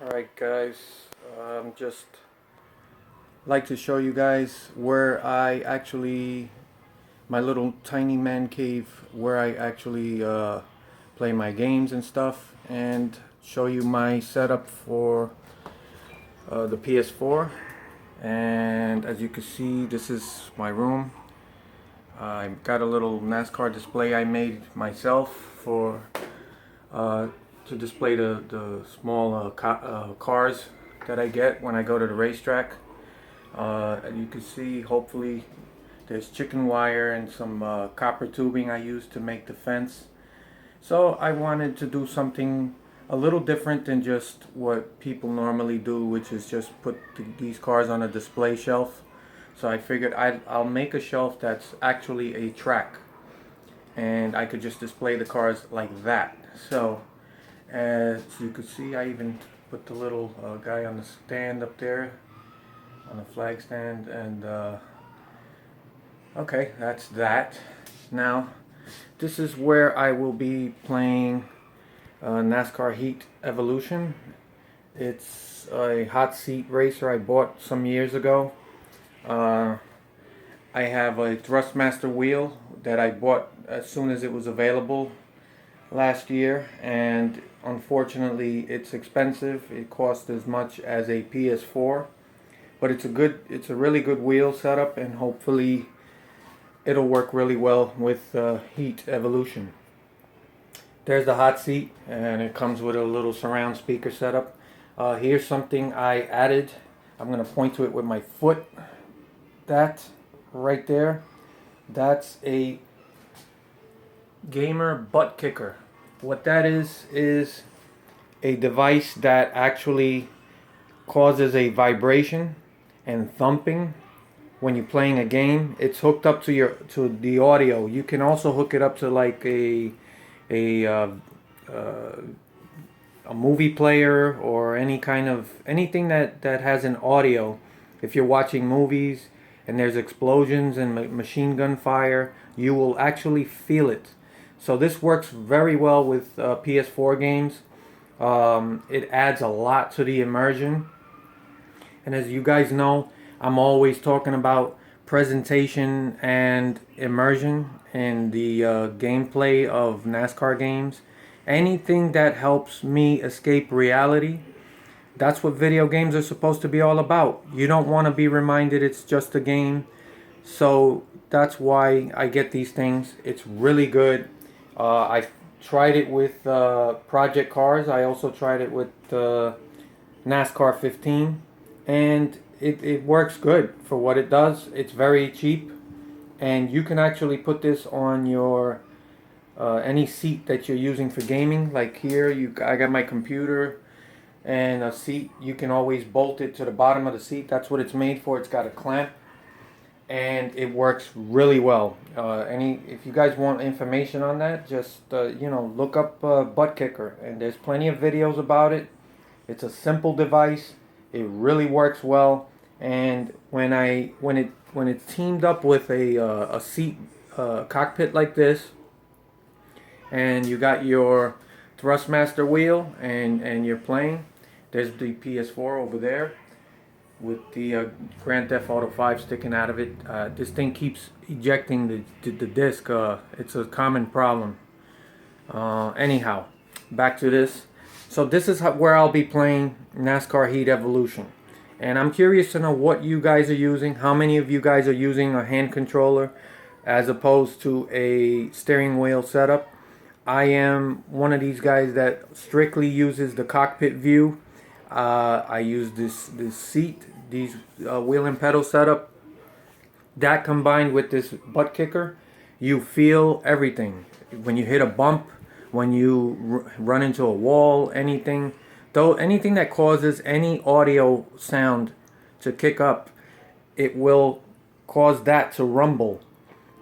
Alright guys, just like to show you guys where I actually, my little tiny man cave where I actually play my games and stuff, and show you my setup for the PS4. And as you can see, this is my room. I got a little NASCAR display I made myself for to display the small cars that I get when I go to the racetrack. You can see, hopefully, there's chicken wire and some copper tubing I used to make the fence. So I wanted to do something a little different than just what people normally do, which is just put these cars on a display shelf. So I figured I'll make a shelf that's actually a track, and I could just display the cars like that. So as you can see, I even put the little guy on the stand up there, on the flag stand, and okay, that's that. Now, this is where I will be playing NASCAR Heat Evolution. It's a hot seat racer I bought some years ago. I have a Thrustmaster wheel that I bought as soon as it was available last year, and unfortunately it's expensive. It costs as much as a PS4, but it's a really good wheel setup, and hopefully it'll work really well with Heat Evolution. There's the hot seat, and it comes with a little surround speaker setup. Here's something I added. I'm going to point to it with my foot. That right there, that's a gamer butt kicker. What that is a device that actually causes a vibration and thumping when you're playing a game. It's hooked up to the audio. You can also hook it up to like a movie player or anything that has an audio. If you're watching movies and there's explosions and machine gun fire, you will actually feel it. So this works very well with PS4 games. It adds a lot to the immersion. And as you guys know, I'm always talking about presentation and immersion in the gameplay of NASCAR games. Anything that helps me escape reality, that's what video games are supposed to be all about. You don't want to be reminded it's just a game. So that's why I get these things. It's really good. I tried it with Project Cars. I also tried it with NASCAR 15. And it works good for what it does. It's very cheap. And you can actually put this on your any seat that you're using for gaming. Like here, I got my computer and a seat. You can always bolt it to the bottom of the seat. That's what it's made for. It's got a clamp, and it works really well. If you guys want information on that, just look up butt kicker, and there's plenty of videos about it. It's a simple device. It really works well, and when it's teamed up with a seat cockpit like this, and you got your Thrustmaster wheel, and you're playing. There's the PS4 over there with the Grand Theft Auto 5 sticking out of it. This thing keeps ejecting the disc. It's a common problem. Anyhow, back to this. So this is where I'll be playing NASCAR Heat Evolution. And I'm curious to know what you guys are using. How many of you guys are using a hand controller as opposed to a steering wheel setup? I am one of these guys that strictly uses the cockpit view. I use this seat, these wheel and pedal setup. That combined with this butt kicker, you feel everything. When you hit a bump, when you run into a wall, anything that causes any audio sound to kick up, it will cause that to rumble,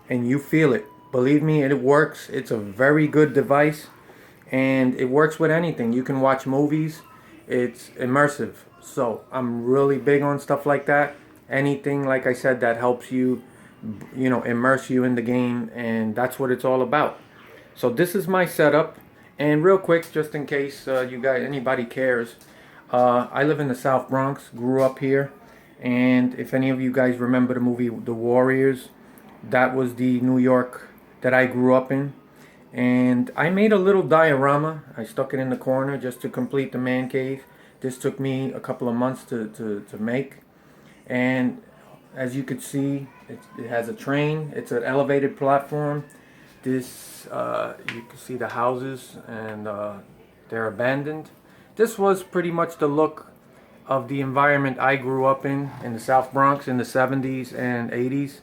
and you feel it. Believe me, it works. It's a very good device, and it works with anything. You can watch movies. It's immersive. So I'm really big on stuff like that. Anything, like I said, that helps you, immerse you in the game, and that's what it's all about. So this is my setup, and real quick, just in case anybody cares, I live in the South Bronx, grew up here, and if any of you guys remember the movie The Warriors, that was the New York that I grew up in. And I made a little diorama. I stuck it in the corner just to complete the man cave. This took me a couple of months to make. And as you could see, it has a train. It's an elevated platform. This, you can see the houses, and they're abandoned. This was pretty much the look of the environment I grew up in the South Bronx in the 70s and 80s.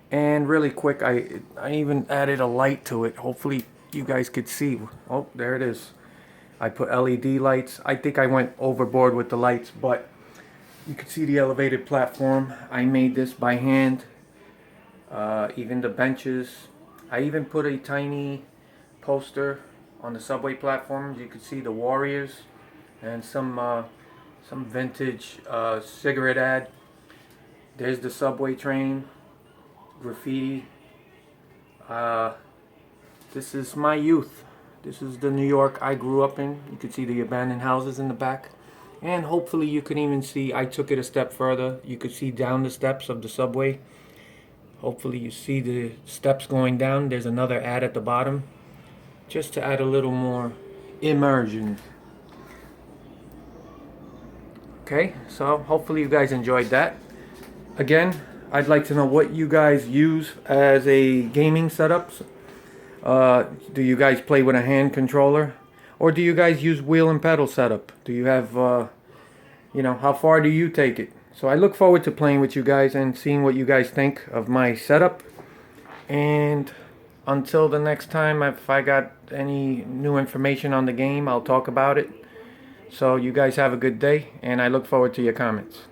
And really quick, I even added a light to it. Hopefully you guys could see. Oh, there it is. I put LED lights. I think I went overboard with the lights, but you can see the elevated platform. I made this by hand. Even the benches. I even put a tiny poster on the subway platform. You can see the Warriors and some vintage cigarette ad. There's the subway train. Graffiti. This is my youth. This is the New York I grew up in. You can see the abandoned houses in the back. And hopefully you can even see, I took it a step further. You could see down the steps of the subway. Hopefully you see the steps going down. There's another ad at the bottom, just to add a little more immersion. Okay, so hopefully you guys enjoyed that. Again, I'd like to know what you guys use as a gaming setup. Do you guys play with a hand controller? Or do you guys use wheel and pedal setup? Do you have, how far do you take it? So I look forward to playing with you guys and seeing what you guys think of my setup. And until the next time, if I got any new information on the game, I'll talk about it. So you guys have a good day, and I look forward to your comments.